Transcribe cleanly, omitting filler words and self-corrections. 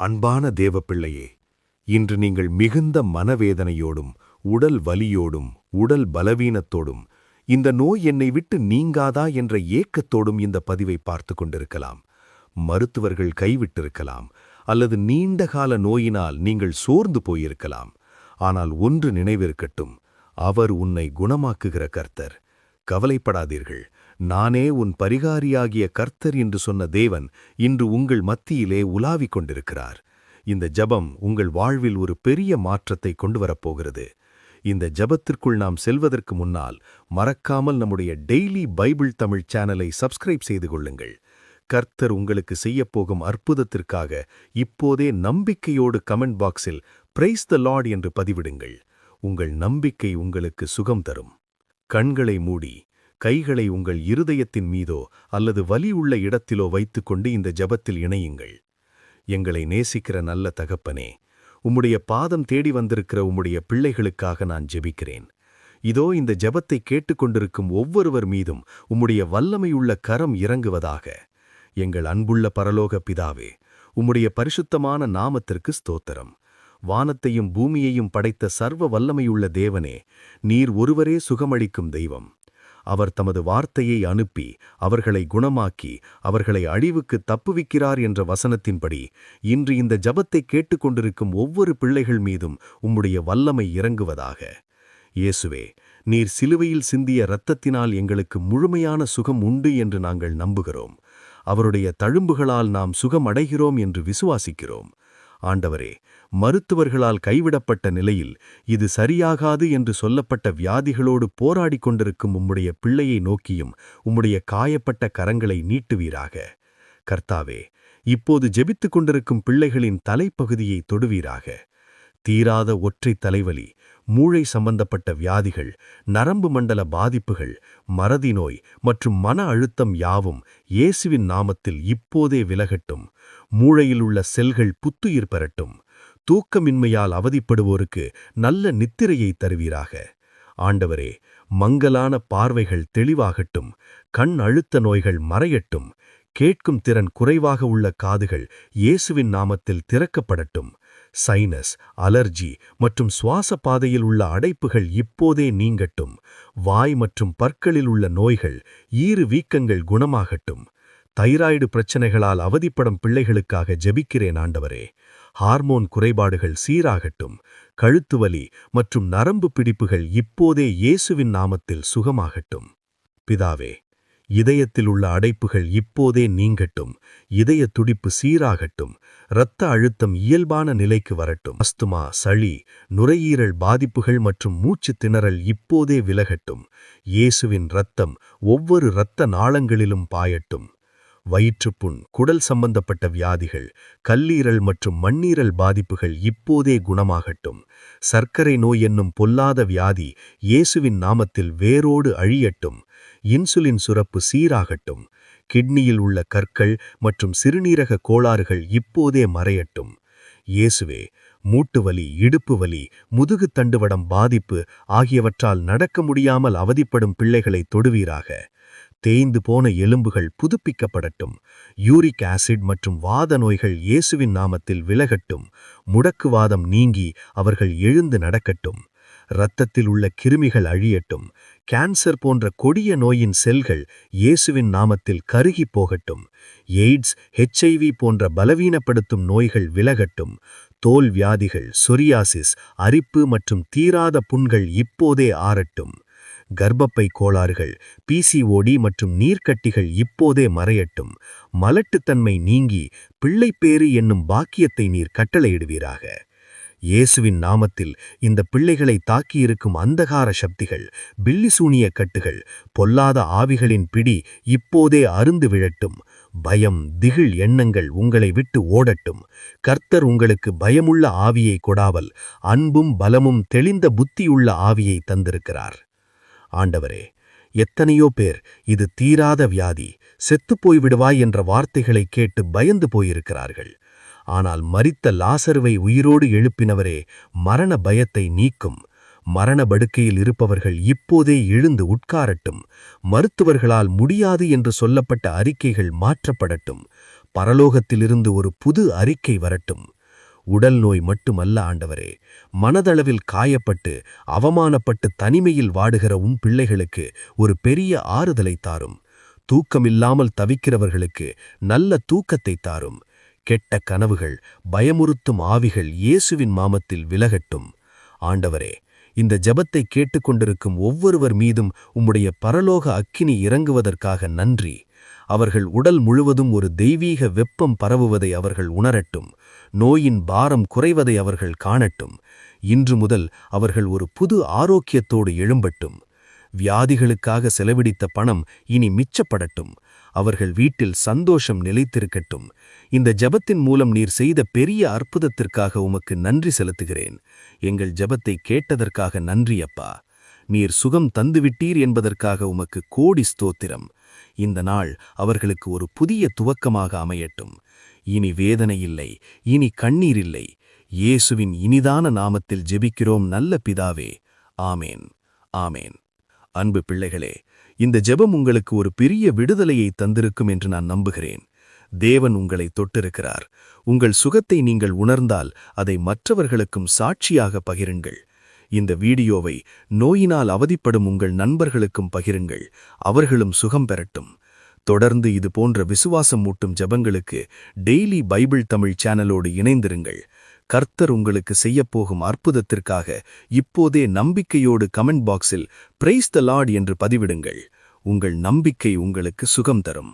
அன்பான தேவப்பிள்ளையே, இன்று நீங்கள் மிகுந்த மனவேதனையோடும் உடல் வலியோடும் உடல் பலவீனத்தோடும் இந்த நோய் என்னை விட்டு நீங்காதா என்ற ஏக்கத்தோடும் இந்த பதிவை பார்த்து கொண்டிருக்கலாம். மருத்துவர்கள் கைவிட்டிருக்கலாம், அல்லது நீண்டகால நோயினால் நீங்கள் சோர்ந்து போயிருக்கலாம். ஆனால் ஒன்று நினைவிருக்கட்டும், அவர் உன்னை குணமாக்குகிற கர்த்தர். கவலைப்படாதீர்கள், நானே உன் பரிகாரியாகிய கர்த்தர் என்று சொன்ன தேவன் இன்று உங்கள் மத்தியிலே உலாவிக் கொண்டிருக்கிறார். இந்த ஜபம் உங்கள் வாழ்வில் ஒரு பெரிய மாற்றத்தை கொண்டு வரப்போகிறது. இந்த ஜபத்திற்குள் நாம் செல்வதற்கு முன்னால் மறக்காமல் நம்முடைய டெய்லி பைபிள் தமிழ் சேனலை சப்ஸ்கிரைப் செய்து கொள்ளுங்கள். கர்த்தர் உங்களுக்கு செய்யப்போகும் அற்புதத்திற்காக இப்போதே நம்பிக்கையோடு கமெண்ட் பாக்ஸில் பிரைஸ் த லார்ட் என்று பதிவிடுங்கள். உங்கள் நம்பிக்கை உங்களுக்கு சுகம் தரும். கண்களை மூடி கைகளை உங்கள் இருதயத்தின் மீதோ அல்லது வலி உள்ள இடத்திலோ வைத்துக்கொண்டு இந்த ஜபத்தில் இணையுங்கள். எங்களை நேசிக்கிற நல்ல தகப்பனே, உம்முடைய பாதம் தேடி வந்திருக்கிற உம்முடைய பிள்ளைகளுக்காக நான் ஜெபிக்கிறேன். இதோ இந்த ஜபத்தை கேட்டுக்கொண்டிருக்கும் ஒவ்வொருவர் மீதும் உம்முடைய வல்லமையுள்ள கரம் இறங்குவதாக. எங்கள் அன்புள்ள பரலோக பிதாவே, உம்முடைய பரிசுத்தமான நாமத்திற்கு ஸ்தோத்திரம். வானத்தையும் பூமியையும் படைத்த சர்வ வல்லமையுள்ள தேவனே, நீர் ஒருவரே சுகமளிக்கும் தெய்வம். அவர் தமது வார்த்தையை அனுப்பி அவர்களை குணமாக்கி அவர்களை அழிவுக்கு தப்புவிக்கிறார் என்ற வசனத்தின்படி இன்று இந்த ஜபத்தை கேட்டுக்கொண்டிருக்கும் ஒவ்வொரு பிள்ளைகள் மீதும் உம்முடைய வல்லமை இறங்குவதாக. இயேசுவே, நீர் சிலுவையில் சிந்திய இரத்தத்தினால் எங்களுக்கு முழுமையான சுகம் உண்டு என்று நாங்கள் நம்புகிறோம். அவருடைய தழும்புகளால் நாம் சுகம் அடைகிறோம் என்று விசுவாசிக்கிறோம். ஆண்டவரே, மருத்துவர்களால் கைவிடப்பட்ட நிலையில் இது சரியாகாது என்று சொல்லப்பட்ட வியாதிகளோடு போராடிக் கொண்டிருக்கும் உம்முடைய பிள்ளையை நோக்கியும் உம்முடைய காயப்பட்ட கரங்களை நீட்டுவீராக. கர்த்தாவே, இப்போது ஜெபித்துக் கொண்டிருக்கும் பிள்ளைகளின் தலைப்பகுதியை தொடுவீராக. தீராத ஒற்றை தலைவலி, மூளை சம்பந்தப்பட்ட வியாதிகள், நரம்பு மண்டல பாதிப்புகள், மறதி நோய் மற்றும் மன அழுத்தம் யாவும் இயேசுவின் நாமத்தில் இப்போதே விலகட்டும். மூளையில் உள்ள செல்கள் புத்துயிர் பெறட்டும். தூக்கமின்மையால் அவதிப்படுவோருக்கு நல்ல நித்திரையை தருவீராக. ஆண்டவரே, மங்கலான பார்வைகள் தெளிவாகட்டும். கண் அழுத்த நோய்கள் மறையட்டும். கேட்கும் திறன் குறைவாக உள்ள காதுகள் இயேசுவின் நாமத்தில் திறக்கப்படட்டும். சைனஸ், அலர்ஜி மற்றும் சுவாச பாதையில் உள்ள அடைப்புகள் இப்போதே நீங்கட்டும். வாய் மற்றும் பற்களில் உள்ள நோய்கள், ஈறு வீக்கங்கள் குணமாகட்டும். தைராய்டு பிரச்சனைகளால் அவதிப்படும் பிள்ளைகளுக்காக ஜெபிக்கிறேன் ஆண்டவரே. ஹார்மோன் குறைபாடுகள் சீராகட்டும். கழுத்துவலி மற்றும் நரம்பு பிடிப்புகள் இப்போதே இயேசுவின் நாமத்தில் சுகமாகட்டும். பிதாவே, இதயத்தில் உள்ள அடைப்புகள் இப்போதே நீங்கட்டும். இதய துடிப்பு சீராகட்டும். இரத்த அழுத்தம் இயல்பான நிலைக்கு வரட்டும். அஸ்துமா, சளி, நுரையீரல் பாதிப்புகள் மற்றும் மூச்சு திணறல் இப்போதே விலகட்டும். இயேசுவின் இரத்தம் ஒவ்வொரு இரத்த நாளங்களிலும் பாயட்டும். வயிற்றுப்புண், குடல் சம்பந்தப்பட்ட வியாதிகள், கல்லீரல் மற்றும் மண்ணீரல் பாதிப்புகள் இப்போதே குணமாகட்டும். சர்க்கரை நோய் என்னும் பொல்லாத வியாதி இயேசுவின் நாமத்தில் வேரோடு அழியட்டும். இன்சுலின் சுரப்பு சீராகட்டும். கிட்னியில் உள்ள கற்கள் மற்றும் சிறுநீரக கோளாறுகள் இப்போதே மறையட்டும். இயேசுவே, மூட்டுவலி, இடுப்பு வலி, முதுகு தண்டுவடம் பாதிப்பு ஆகியவற்றால் நடக்க முடியாமல் அவதிப்படும் பிள்ளைகளை தொடுவீராக. தேய்ந்து போன எலும்புகள் புதுப்பிக்கப்படட்டும். யூரிக் ஆசிட் மற்றும் வாத நோய்கள் இயேசுவின் நாமத்தில் விலகட்டும். முடக்குவாதம் நீங்கி அவர்கள் எழுந்து நடக்கட்டும். இரத்தத்தில் உள்ள கிருமிகள் அழியட்டும். கேன்சர் போன்ற கொடிய நோயின் செல்கள் இயேசுவின் நாமத்தில் கருகி போகட்டும். எய்ட்ஸ், HIV போன்ற பலவீனப்படுத்தும் நோய்கள் விலகட்டும். தோல் வியாதிகள், சொரியாசிஸ், அரிப்பு மற்றும் தீராத புண்கள் இப்போதே ஆறட்டும். கர்ப்பப்பை கோளாறுகள், PCOD மற்றும் நீர்க்கட்டிகள் இப்போதே மறையட்டும். மலட்டுத்தன்மை நீங்கி பிள்ளைப்பேறு என்னும் பாக்கியத்தை நீர் கட்டளையிடுவீராக. இயேசுவின் நாமத்தில் இந்த பிள்ளைகளை தாக்கியிருக்கும் அந்தகார சக்திகள், பில்லிசூனிய கட்டுகள், பொல்லாத ஆவிகளின் பிடி இப்போதே அருந்து விழட்டும். பயம், திகில் எண்ணங்கள் உங்களை விட்டு ஓடட்டும். கர்த்தர் உங்களுக்கு பயமுள்ள ஆவியை கொடாமல் அன்பும் பலமும் தெளிந்த புத்தியுள்ள ஆவியை தந்திருக்கிறார். ஆண்டவரே, எத்தனையோ பேர் இது தீராத வியாதி, செத்துப்போய் விடுவாய் என்ற வார்த்தைகளை கேட்டு பயந்து போயிருக்கிறார்கள். ஆனால் மரித்த லாசருவை உயிரோடு எழுப்பினவரே மரண பயத்தை நீக்கும். மரண படுக்கையில் இருப்பவர்கள் இப்போதே எழுந்து உட்காரட்டும். மருத்துவர்களால் முடியாது என்று சொல்லப்பட்ட அறிக்கைகள் மாற்றப்படட்டும். பரலோகத்திலிருந்து ஒரு புது அறிக்கை வரட்டும். உடல் நோய் மட்டுமல்ல ஆண்டவரே, மனதளவில் காயப்பட்டு அவமானப்பட்டு தனிமையில் வாடுகிற பிள்ளைகளுக்கு ஒரு பெரிய ஆறுதலை தாரும். தூக்கமில்லாமல் தவிக்கிறவர்களுக்கு நல்ல தூக்கத்தை தாரும். கெட்ட கனவுகள், பயமுறுத்தும் ஆவிகள் இயேசுவின் நாமத்தில் விலகட்டும். ஆண்டவரே, இந்த ஜெபத்தை கேட்டுக்கொண்டிருக்கும் ஒவ்வொருவர் மீதும் உம்முடைய பரலோக அக்கினி இறங்குவதற்காக நன்றி. அவர்கள் உடல் முழுவதும் ஒரு தெய்வீக வெப்பம் பரவுவதை அவர்கள் உணரட்டும். நோயின் பாரம் குறைவதை அவர்கள் காணட்டும். இன்று முதல் அவர்கள் ஒரு புது ஆரோக்கியத்தோடு எழும்பட்டும். வியாதிகளுக்காக செலவிடித்த பணம் இனி மிச்சப்படட்டும். அவர்கள் வீட்டில் சந்தோஷம் நிலைத்திருக்கட்டும். இந்த ஜெபத்தின் மூலம் நீர் செய்த பெரிய அற்புதத்திற்காக உமக்கு நன்றி செலுத்துகிறேன். எங்கள் ஜெபத்தை கேட்டதற்காக நன்றி அப்பா. நீர் சுகம் தந்துவிட்டீர் என்பதற்காக உமக்கு கோடி ஸ்தோத்திரம். இந்த நாள் அவர்களுக்கு ஒரு புதிய துவக்கமாக அமையட்டும். இனி வேதனை இல்லை, இனி கண்ணீர் இல்லை. இயேசுவின் இனிதான நாமத்தில் ஜெபிக்கிறோம் நல்ல பிதாவே. ஆமேன், ஆமேன். அன்பு பிள்ளைகளே, இந்த ஜெபம் உங்களுக்கு ஒரு பெரிய விடுதலையை தந்திருக்கும் என்று நான் நம்புகிறேன். தேவன் உங்களை தொட்டிருக்கிறார். உங்கள் சுகத்தை நீங்கள் உணர்ந்தால் அதை மற்றவர்களுக்கும் சாட்சியாக பகிருங்கள். இந்த வீடியோவை நோயினால் அவதிப்படும் உங்கள் நண்பர்களுக்கும் பகிருங்கள். அவர்களும் சுகம் பெறட்டும். தொடர்ந்து இது போன்ற விசுவாசம் மூட்டும் ஜெபங்களுக்கு டெய்லி பைபிள் தமிழ் சேனலோடு இணைந்திருங்கள். கர்த்தர் உங்களுக்கு செய்யப்போகும் அற்புதத்திற்காக இப்போதே நம்பிக்கையோடு கமெண்ட் பாக்ஸில் பிரைஸ் தி லார்ட் என்று பதிவிடுங்கள். உங்கள் நம்பிக்கை உங்களுக்கு சுகம் தரும்.